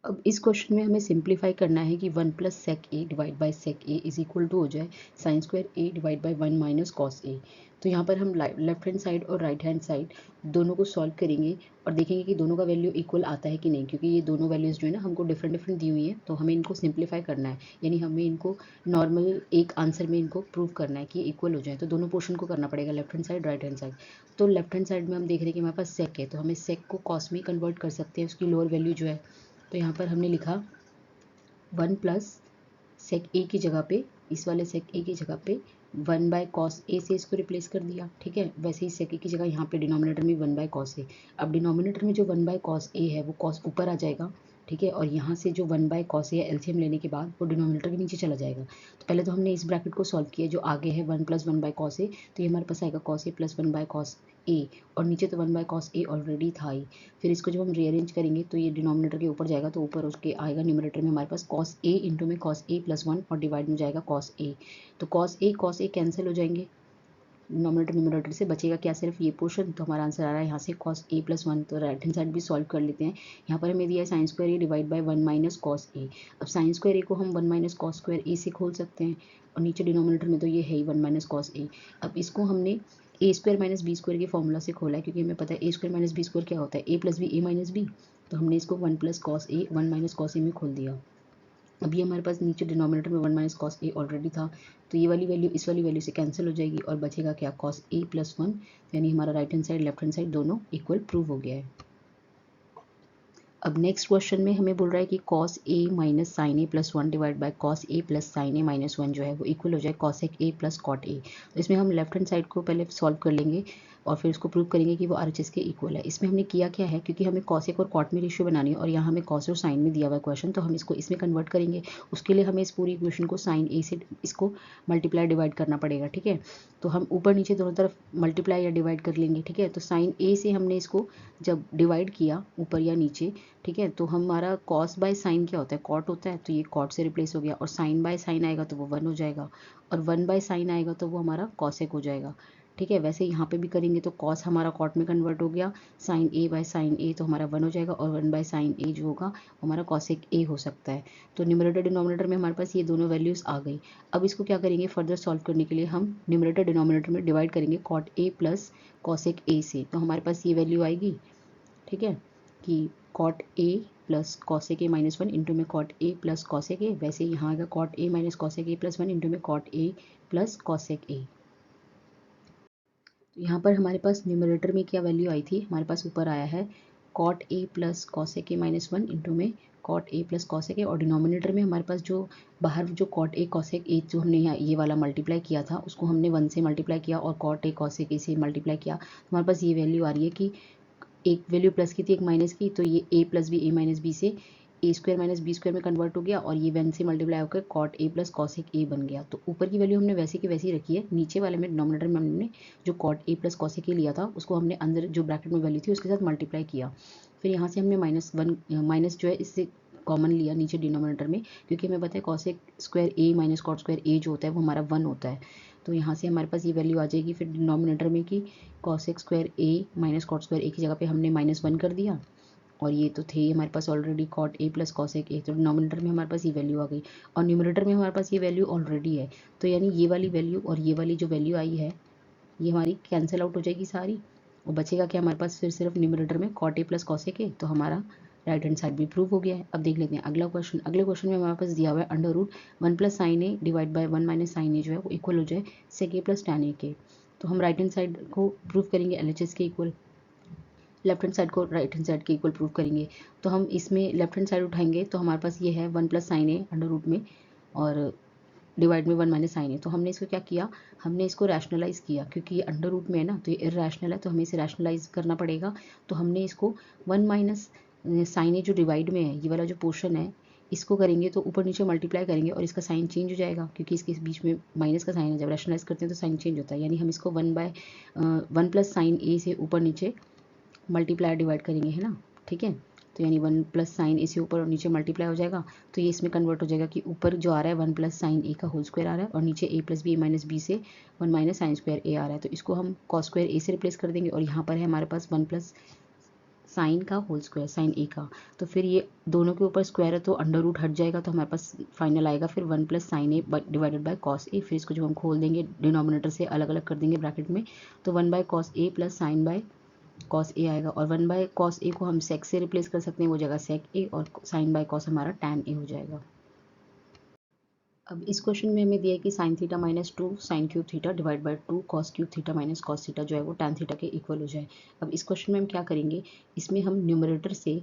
अब इस क्वेश्चन में हमें सिंप्लीफाई करना है कि 1 plus sec A divide by sec A is equal to हो जाए sine square A divide by 1 minus cos A. तो यहाँ पर हम लेफ्ट हैंड साइड और राइट हैंड साइड दोनों को सॉल्व करेंगे और देखेंगे कि दोनों का वैल्यू इक्वल आता है कि नहीं, क्योंकि ये दोनों वैल्यूज़ जो है ना हमको डिफरेंट डिफरेंट दी हुई है, तो हमें इनको सिंप्लीफाई करना है, यानी हमें इनको नॉर्मल एक आंसर में इनको प्रूव करना है कि इक्वल हो जाए, तो दोनों पोर्शन को करना पड़ेगा, left hand side right hand side. तो लेफ्ट हैंड साइड में हम देख रहे हैं कि हमारे पास सेक है, तो हमें सेक को कॉस में कन्वर्ट कर सकते हैं, उसकी लोअर वैल्यू जो है, तो यहाँ पर हमने लिखा 1 प्लस सेक ए की जगह पे, इस वाले सेक ए की जगह पे 1 बाय कॉस ए से इसको रिप्लेस कर दिया, ठीक है। वैसे ही सेक ए की जगह यहाँ पे डिनोमिनेटर में 1 बाय कॉस ए, अब डिनोमिनेटर में जो 1 बाय कॉस ए है वो कॉस ऊपर आ जाएगा, ठीक है, और यहाँ से जो 1 बाय कॉस ए एलसीएम लेने के बाद वो डिनोमिनेटर के नीचे चला जाएगा। तो पहले तो हमने इस ब्रैकेट को सॉल्व किया, जो आगे है 1 प्लस 1 बाय कॉस ए, तो ये हमारे पास आएगा cos A plus 1 by cos A, और नीचे तो 1 बाय कॉस ए ऑलरेडी था ही। फिर इसको जब हम रीअरेंज करेंगे तो ये डिनोमिनेटर के ऊपर जाएगा, तो ऊपर उसके आएगा न्यूमरेटर में हमारे पास कॉस ए इंटू में कॉस ए प्लस 1, और डिवाइड में जाएगा कॉस ए, तो कॉस ए कैंसिल हो जाएंगे, डिनोमिनेटर न्यूमरेटर से बचेगा क्या, सिर्फ ये पोर्शन। तो हमारा आंसर आ रहा है यहाँ से कॉस ए प्लस 1। तो राइट हैंड साइड भी सॉल्व कर लेते हैं। यहाँ पर हमें दिया है sine square A divide by 1 minus cos A. अब साइन स्क्वायर ए को हम 1 माइनस कॉस स्क्वायर ए से खोल सकते हैं, और नीचे डिनोमिनेटर में तो ये है ही 1 माइनस कॉस ए। अब इसको हमने ए स्क्वायर माइनस बी स्क्वायर के फॉर्मूला से खोला है, क्योंकि हमें पता है ए स्क्वायर माइनस बी स्क्वायर क्या होता है, ए plus B A minus B, तो हमने इसको 1 plus cos A 1 minus cos A में खोल दिया। अभी हमारे पास नीचे डिनोमिनेटर में 1 माइनस कॉस ए ऑलरेडी था, तो ये वाली वैल्यू इस वाली वैल्यू से कैंसिल हो जाएगी, और बचेगा क्या, कॉस ए प्लस 1, यानी हमारा right hand side left hand side दोनों इक्वल प्रूव हो गया है। अब नेक्स्ट क्वेश्चन में हमें बोल रहा है कि cos A minus sine A plus 1 divide by cos A plus sine A minus 1 जो है वो इक्वल हो जाए cosec A plus cot A. तो इसमें हम लेफ्ट हैंड साइड को पहले सॉल्व कर लेंगे और फिर उसको प्रूव करेंगे कि वो आरएचएस के इक्वल है। इसमें हमने किया क्या है, क्योंकि हमें कॉसेक और कॉट में रेशियो बनानी है, और यहाँ हमें कॉस और साइन में दिया हुआ है क्वेश्चन, तो हम इसको इसमें कन्वर्ट करेंगे। उसके लिए हमें इस पूरी इक्वेशन को साइन ए से इसको मल्टीप्लाई डिवाइड करना पड़ेगा, ठीक है। तो हम ऊपर नीचे दोनों तरफ मल्टीप्लाई या डिवाइड कर लेंगे, ठीक है। तो साइन ए से हमने इसको जब डिवाइड किया ऊपर या नीचे, ठीक है, तो हमारा कॉस बाय साइन क्या होता है, कॉट होता है, तो ये कॉट से रिप्लेस हो गया, और साइन बाय साइन आएगा तो वो 1 हो जाएगा, और 1 बाय साइन आएगा तो वो हमारा कॉसेक हो जाएगा, ठीक है। वैसे यहाँ पे भी करेंगे तो कॉस हमारा कॉट में कन्वर्ट हो गया, sign A by sine A तो हमारा 1 हो जाएगा, और 1 बाय साइन ए जो होगा हमारा कॉसेक ए हो सकता है। तो न्यूमरेटर डिनोमिनेटर में हमारे पास ये दोनों वैल्यूज़ आ गई। अब इसको क्या करेंगे, फर्दर सॉल्व करने के लिए हम न्यूमरेटर डिनोमिनेटर में डिवाइड करेंगे cot A plus cosec A से, तो हमारे पास ये वैल्यू आएगी, ठीक है, कि cot A plus cosec A minus 1 into में cot A plus cosec A. वैसे यहाँ आएगा cot A minus cosec A plus 1 into में cot A plus cosec A. तो यहाँ पर हमारे पास न्यूमरेटर में क्या वैल्यू आई थी, हमारे पास ऊपर आया है cot A plus cosec A minus 1 into में cot A plus cosec A, और डिनोमिनेटर में हमारे पास जो बाहर जो कॉट ए कॉसेक ए जो हमने यहाँ ये वाला मल्टीप्लाई किया था उसको हमने 1 से मल्टीप्लाई किया, और कॉट ए कॉसेक ए से मल्टीप्लाई किया, तो हमारे पास ये वैल्यू आ रही है कि एक वैल्यू प्लस की थी एक माइनस की, तो ये A plus B A minus B से A square minus B square में कन्वर्ट हो गया और ये 1 से मल्टीप्लाई होकर cot A plus cosec A बन गया। तो ऊपर की वैल्यू हमने वैसे की वैसी रखी है, नीचे वाले में डिनोमिनेटर में हमने जो cot A plus cosec A लिया था उसको हमने अंदर जो ब्रैकेट में वैल्यू थी उसके साथ मल्टीप्लाई किया। फिर यहाँ से हमने माइनस जो है इससे कॉमन लिया नीचे डिनोमिनेटर में, क्योंकि हमें पता है cosec square A minus cot square ए जो होता है वो हमारा 1 होता है। तो यहाँ से हमारे पास ये वैल्यू आ जाएगी फिर डिनोमिनेटर में कि cosec square A minus cot square A की जगह पे हमने -1 कर दिया, और ये तो थे हमारे पास already cot A plus cosec A, तो डिनोमिनेटर में हमारे पास ये वैल्यू आ गई और न्यूमरेटर में हमारे पास ये वैल्यू ऑलरेडी है। तो यानी ये वाली वैल्यू और ये वाली जो वैल्यू आई है ये हमारी कैंसिल आउट हो जाएगी सारी, और बचेगा क्या हमारे पास फिर सिर्फ न्यूमरेटर में cot A plus cosec A. तो हमारा राइट हैंड साइड भी प्रूव हो गया है। अब देख लेते हैं अगला क्वेश्चन। अगले क्वेश्चन में हमारे पास दिया हुआ है under root 1 plus sine A divide by 1 minus sine A जो है वो इक्वल हो जाए सेक ए प्लस टैन ए के। तो हम राइट हैंड साइड को प्रूव करेंगे LHS के इक्वल, लेफ्ट हैंड साइड को राइट हैंड साइड के इक्वल प्रूव करेंगे। तो हम इसमें लेफ्ट हैंड साइड उठाएंगे तो हमारे पास ये है 1 plus sine A under root में और डिवाइड में 1 माइनस साइन ए। तो हमने इसको क्या किया, हमने इसको रैशनलाइज किया, क्योंकि ये अंडर रूट में है ना तो ये इरैशनल है तो हमें इसे रैशनलाइज करना पड़ेगा। तो हमने इसको 1 माइनस साइन ए जो डिवाइड में है ये वाला जो पोर्शन है इसको करेंगे तो ऊपर नीचे मल्टीप्लाई करेंगे और इसका साइन चेंज हो जाएगा, क्योंकि इसके बीच में माइनस का साइन है, जब रैशनलाइज करते हैं तो साइन चेंज होता है। यानी हम इसको 1 प्लस साइन ए से ऊपर नीचे मल्टीप्लाई डिवाइड करेंगे, है ना, ठीक है। तो यानी 1 प्लस साइन ए से ऊपर और नीचे मल्टीप्लाई हो जाएगा, तो ये इसमें कन्वर्ट हो जाएगा कि ऊपर जो आ रहा है 1 प्लस साइन ए का होल स्क्वायर आ रहा है और नीचे a plus B A minus B से 1 माइनस साइन स्क्वायर ए आ रहा है। तो इसको हम कॉस स्क्वायर ए से रिप्लेस कर देंगे और यहाँ पर है हमारे पास 1 प्लस साइन का होल स्क्वायर साइन ए का। तो फिर ये दोनों के ऊपर स्क्वायर है तो अंडर रूट हट जाएगा, तो हमारे पास फाइनल आएगा फिर 1 plus sine A divided by cos A. फिर इसको जब हम खोल देंगे डिनोमिनेटर से अलग अलग कर देंगे ब्रैकेट में, तो 1 by cos A plus sine by cos A आएगा, और 1 बाय कॉस ए को हम सेक से रिप्लेस कर सकते हैं, वो जगह सेक ए, और साइन बाय कॉस हमारा टैन ए हो जाएगा। अब इस क्वेश्चन में हमें दिया है कि sign theta minus 2 sign cube theta divide by 2 cos cube theta minus cos theta जो है वो टैन थीटा के इक्वल हो जाए। अब इस क्वेश्चन में हम क्या करेंगे, इसमें हम न्यूमरेटर से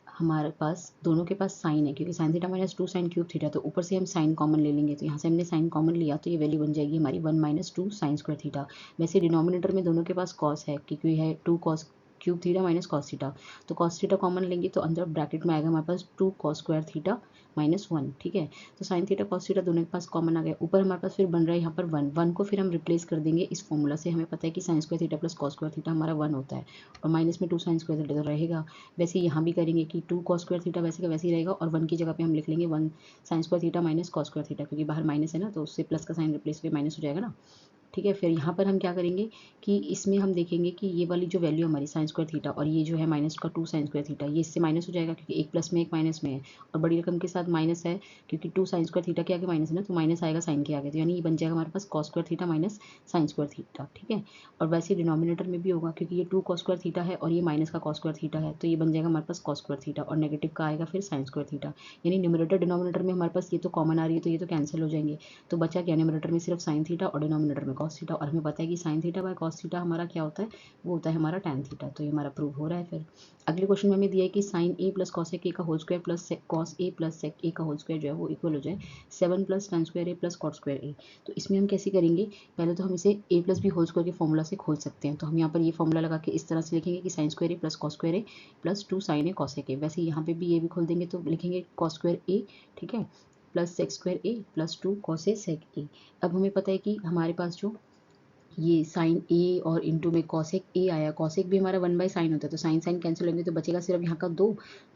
हमारे पास दोनों के पास साइन है, क्योंकि sign theta minus 2 sign cube theta, तो ऊपर से हम साइन कॉमन ले लेंगे। तो यहाँ से हमने साइन कॉमन लिया तो ये वैल्यू बन जाएगी हमारी 1 माइनस 2 साइन स्क्वायर थीटा। वैसे डिनोमिनेटर में दोनों के पास कॉस है, क्योंकि है 2 cos cube theta minus cos theta, तो कॉस थीटा कॉमन लेंगे तो अंदर ब्रैकेट में आएगा हमारे पास 2 कॉस स्क्वायर थीटा माइनस 1, ठीक है। तो साइन थीटा कॉस थीटा दोनों के पास कॉमन आ गया, ऊपर हमारे पास फिर बन रहा है यहाँ पर 1 को फिर हम रिप्लेस कर देंगे इस फॉर्मूला से। हमें पता है कि sine square theta plus cos square theta हमारा 1 होता है, और माइनस में 2 साइन स्क्वायर थीटा तो रहेगा। वैसे यहाँ भी करेंगे कि 2 कॉस स्क्वायर थीटा वैसे का वैसे ही रहेगा, और 1 की जगह पे हम लिख लेंगे 1 sign square theta minus cos square theta, क्योंकि बाहर माइनस है ना तो उससे प्लस का साइन रिप्लेस में माइनस हो जाएगा ना, ठीक है। फिर यहाँ पर हम क्या करेंगे कि इसमें हम देखेंगे कि ये वाली जो वैल्यू हमारी साइन स्क्वायर थीटा और ये जो है माइनस का 2 साइन स्क्वायर थीटा, ये इससे माइनस हो जाएगा, क्योंकि एक प्लस में एक माइनस में है, और बड़ी रकम के साथ माइनस है, क्योंकि 2 साइन स्क्वायर थीटा के आगे माइनस है ना, तो माइनस आएगा साइन के आगे, तो यानी ये बन जाएगा हमारे पास cos square theta minus sine square theta, ठीक है। और वैसे डिनोमिनेटर में भी होगा, क्योंकि ये 2 कॉस स्क्वायर थीटा है और ये माइनस का कॉस स्क्वायर थीटा है, तो ये बन जाएगा हमारे पास कॉस स्क्वायर थीटा, और नेगेटिव का आएगा फिर साइन स्क्वायर थीटा। यानी न्यूमरेटर डिनोमिनेटर में हमारे पास ये तो कॉमन आ रही है तो ये तो कैंसिल हो जाएंगे, तो बचा क्या, न्यूमरेटर में सिर्फ साइन थीटा और डिनोमिनेटर में कॉस थीटा, और हमें पता है कि sine theta by cos theta हमारा क्या होता है, वो होता है हमारा टैन थीटा। तो ये हमारा प्रूव हो रहा है। फिर अगले क्वेश्चन में हमें दिया है कि sine A plus cosec A का whole square plus cos A plus sec A का होल स्क्वायर जो है वो इक्वल हो जाए 7 plus tan square A plus cot square A. तो इसमें हम कैसे करेंगे, पहले तो हम इसे ए प्लस बी होल स्क्वायर के फॉर्मूला से खोल सकते हैं। तो हम यहाँ पर ये फॉर्मूला लगा के इस तरह से लिखेंगे कि sine square A plus cos square A plus 2 sine A cosec A. वैसे यहाँ पे भी ये भी खोल देंगे तो लिखेंगे कॉस स्क्वायर ए, ठीक है, plus sec square A plus 2 cos A sec ए। अब हमें पता है कि हमारे पास जो ये साइन ए और इंटू में कॉसेक ए आया, कॉसेक भी हमारा 1 बाई साइन होता है, तो साइन साइन कैंसिल होंगे तो बचेगा सिर्फ यहाँ का 2,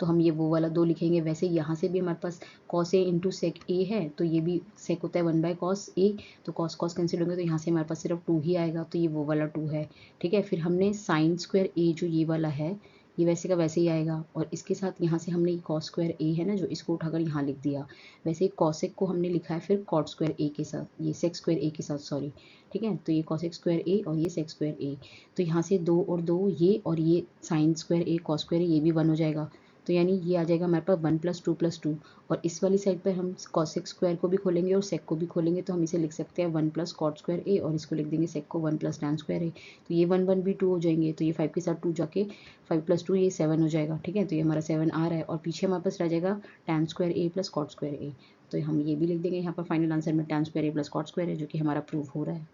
तो हम ये वो वाला 2 लिखेंगे। वैसे यहाँ से भी हमारे पास कॉस ए इंटू सेक ए है, तो ये भी सेक होता है 1 बाय कॉस ए, तो कॉस कॉस कैंसिल होंगे तो यहाँ से हमारे पास सिर्फ 2 ही आएगा, तो ये वो वाला 2 है, ठीक है। फिर हमने साइन स्क्वायर ए जो ये वाला है ये वैसे का वैसे ही आएगा, और इसके साथ यहाँ से हमने कॉस स्क्वायर ए है ना जो इसको उठाकर यहाँ लिख दिया, वैसे कॉसेक को हमने लिखा है फिर कॉट स्क्वायर ए के साथ, ये सेक स्क्वायर ए के साथ सॉरी, ठीक है। तो ये कॉसेक स्क्वायर ए और ये सेक स्क्वायर ए, तो यहाँ से 2 और 2 ये, और ये साइन स्क्वायर ए कॉस स्क्वायर ए ये भी 1 हो जाएगा, तो यानी ये आ जाएगा हमारे पास 1 प्लस 2 प्लस 2, और इस वाली साइड पर हम कॉसेक स्क्वायर को भी खोलेंगे और सेक को भी खोलेंगे, तो हम इसे लिख सकते हैं 1 प्लस कॉट स्क्वायर ए, और इसको लिख देंगे सेक को 1 प्लस टैन स्क्वायर ए। तो ये 1 1 भी 2 हो जाएंगे, तो ये 5 के साथ 2 जाके 5 प्लस 2 ये 7 हो जाएगा, ठीक है। तो ये हमारा 7 आ रहा है, और पीछे हमारे पास रह जाएगा tan square A plus cot square A, तो हम ये भी लिख देंगे यहाँ पर फाइनल आंसर में tan square A plus cot square है, जो कि हमारा प्रूफ हो रहा है।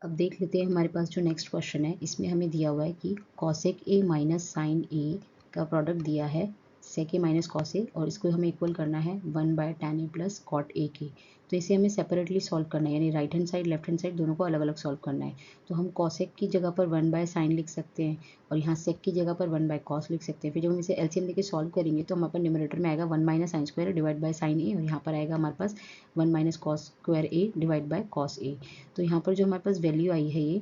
अब देख लेते हैं हमारे पास जो नेक्स्ट क्वेश्चन है, इसमें हमें दिया हुआ है कि cosec A minus sine A का प्रोडक्ट दिया है sec a minus cos A, और इसको हमें इक्वल करना है 1/tan a प्लस कॉट ए के। तो इसे हमें सेपरेटली सॉल्व करना है, यानी right hand side left hand side दोनों को अलग अलग सॉल्व करना है। तो हम कॉसेक की जगह पर 1/sin लिख सकते हैं और यहाँ सेक की जगह पर 1/cos लिख सकते हैं। फिर जब हम इसे एलसीएम लेके सॉल्व करेंगे तो हमारे पास न्यूमरेटर में आएगा 1 minus sine square divide by sine A, और यहाँ पर आएगा हमारे पास 1 minus cos square A divide by cos A. तो यहाँ पर जो हमारे पास वैल्यू आई है ये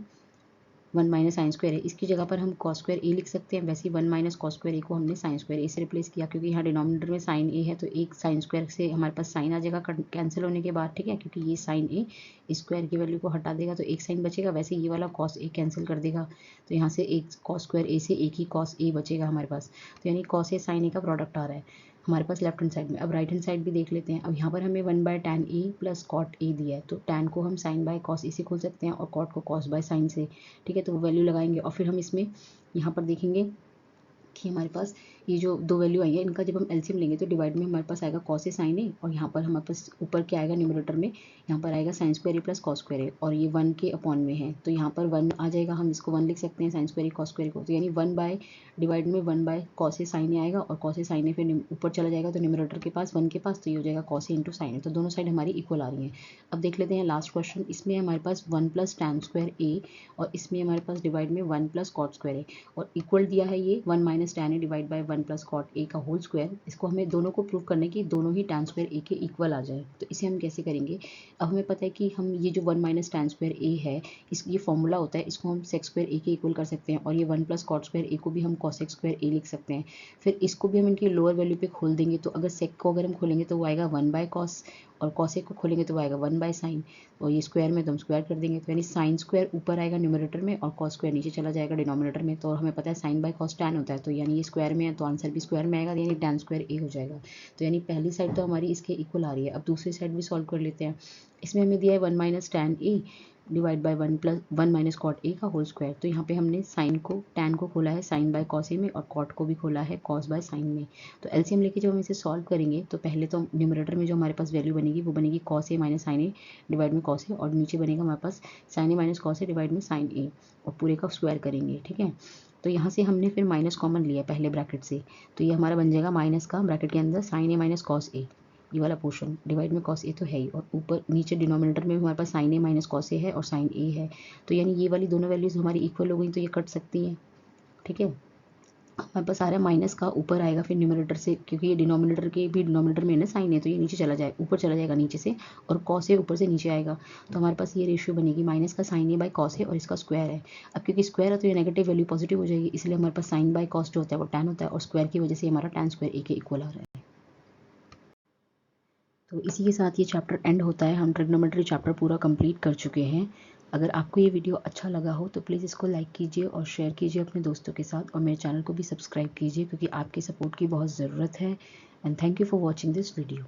1 माइनस साइन स्क्वायर है, इसकी जगह पर हम कॉस स्क्वायर ए लिख सकते हैं। वैसे ही 1 माइनस कॉस स्क्वायर ए को हमने साइन स्क्वायर ए से रिप्लेस किया, क्योंकि यहाँ डिनोमिनेटर में साइन ए है तो एक साइन स्क्वायर से हमारे पास साइन आ जाएगा कैंसिल होने के बाद, ठीक है, क्योंकि ये साइन ए स्क्वायर की वैल्यू को हटा देगा तो एक साइन बचेगा। वैसे ये वाला कॉस ए कैंसिल कर देगा, तो यहाँ से एक कॉस स्क्वायर ए से एक ही कॉस ए बचेगा हमारे पास। तो यानी कॉस ए साइन ए का प्रोडक्ट आ रहा है हमारे पास लेफ्ट हैंड साइड में। अब राइट हैंड साइड भी देख लेते हैं। अब यहाँ पर हमें 1/tan ए प्लस कॉट ए दिया है, तो tan को हम साइन बाय कॉस ए से खोल सकते हैं और कॉट को कॉस बाय साइन से, ठीक है। तो वो वैल्यू लगाएंगे और फिर हम इसमें यहाँ पर देखेंगे कि हमारे पास ये जो दो वैल्यू आई है इनका जब हम एलसीएम लेंगे तो डिवाइड में हमारे पास आएगा कॉस ए साइन ए, और यहाँ पर हमारे पास ऊपर क्या आएगा न्यूमरेटर में, यहाँ पर आएगा sign square A plus cos square ए, और ये 1 के अपॉन में है तो यहाँ पर 1 आ जाएगा, हम इसको 1 लिख सकते हैं साइन स्क्वायर ए कॉस स्क्वायर को। तो यानी 1 बाय डिवाइड में 1 बाय कॉस ए साइन ए आएगा, और कॉस ए साइन ए फिर ऊपर चला जाएगा तो न्यूमरेटर के पास 1 के पास, तो ये हो जाएगा cos A into sine A. तो दोनों साइड हमारी इक्वल आ रही हैं। अब देख लेते हैं लास्ट क्वेश्चन। इसमें हमारे पास 1 प्लस टैन स्क्वायर ए, और इसमें हमारे पास डिवाइड में 1 प्लस कॉट स्क्वायर ए, और इक्वल दिया है ये 1 minus tan A divide by 1 plus cot A का होल स्क्वायर। इसको हमें दोनों को प्रूव करना है कि दोनों ही टैन स्क्वायर ए के इक्वल आ जाए। तो इसे हम कैसे करेंगे? अब हमें पता है कि हम ये जो 1 माइनस टैन स्क्वायर ए है ये फॉर्मूला होता है, इसको हम सेक स्क्वायर ए के इक्वल कर सकते हैं, और ये 1 प्लस कॉट स्क्वायर ए को भी हम कॉसेक स्क्वायर ए लिख सकते हैं। फिर इसको भी हम इनकी लोअर वैल्यू पे खोल देंगे, तो अगर सेक को अगर हम खोलेंगे तो वो आएगा 1 बाय कॉस, और कॉसेक को खोलेंगे तो वो आएगा 1 बाय साइन, और ये स्क्वायर में तो हम स्क्वायर कर देंगे। तो यानी साइन स्क्वायर ऊपर आएगा न्यूमरेटर में और कॉस स्क्वायर नीचे चला जाएगा डिनोमिनेटर में। तो हमें पता है साइन बाय कॉस टैन होता है, तो यानी ये स्क्वायर में है तो आंसर भी स्क्वायर में आएगा, यानी टैन स्क्वायर ए हो जाएगा। तो यानी पहली साइड तो हमारी इसके इक्वल आ रही है। अब दूसरी साइड भी सॉल्व कर लेते हैं। इसमें हमें दिया है 1 minus tan A divide by 1 minus cot A का होल स्क्वायर। तो यहाँ पे हमने साइन को टैन को खोला है साइन बाय कॉस ए में, और कॉट को भी खोला है कॉस बाय साइन में। तो एलसीएम लेके जब हम इसे सॉल्व करेंगे तो पहले तो न्यूमरेटर में जो हमारे पास वैल्यू बनेगी वो बनेगी cos A minus sine A divide में कॉस ए, और नीचे बनेगा हमारे पास sign A minus cos A divide में साइन ए, और पूरे का स्क्वायर करेंगे, ठीक है। तो यहाँ से हमने फिर माइनस कॉमन लिया पहले ब्रैकेट से, तो ये हमारा बन जाएगा माइनस का ब्रैकेट के अंदर साइन ए माइनस कॉस ए, ये वाला पोर्शन डिवाइड में कॉस ए तो है ही, और ऊपर नीचे डिनोमिनेटर में हमारे पास साइन ए माइनस कॉस ए है और साइन ए है। तो यानी ये वाली दोनों वैल्यूज हमारी इक्वल हो गई, तो ये कट सकती हैं, ठीक है। हमारे पास आ रहा है माइनस का ऊपर आएगा फिर न्यूमरेटर से, क्योंकि ये डिनोमिनेटर के भी डिनोमिनेटर में है ना साइन है, तो ये नीचे चला जाए ऊपर चला जाएगा नीचे से, और कॉस ए ऊपर से नीचे आएगा। तो हमारे पास ये रेशियो बनेगी माइनस का sign A bye cos A, और इसका स्क्वायर है। अब क्योंकि स्क्वायर है तो ये नेगेटिव वैल्यू पॉजिटिव हो जाएगी, इसलिए हमारे पास साइन बाय कॉस जो होता है वो टैन होता है, और स्क्वायर की वजह से हमारा टैन स्क्वायर ए के इक्वल आ रहा है। तो इसी के साथ ये चैप्टर एंड होता है। हम ट्रिग्नोमेट्री चैप्टर पूरा कंप्लीट कर चुके हैं। अगर आपको ये वीडियो अच्छा लगा हो तो प्लीज़ इसको लाइक कीजिए और शेयर कीजिए अपने दोस्तों के साथ, और मेरे चैनल को भी सब्सक्राइब कीजिए क्योंकि आपके सपोर्ट की बहुत ज़रूरत है। And thank you for watching this video.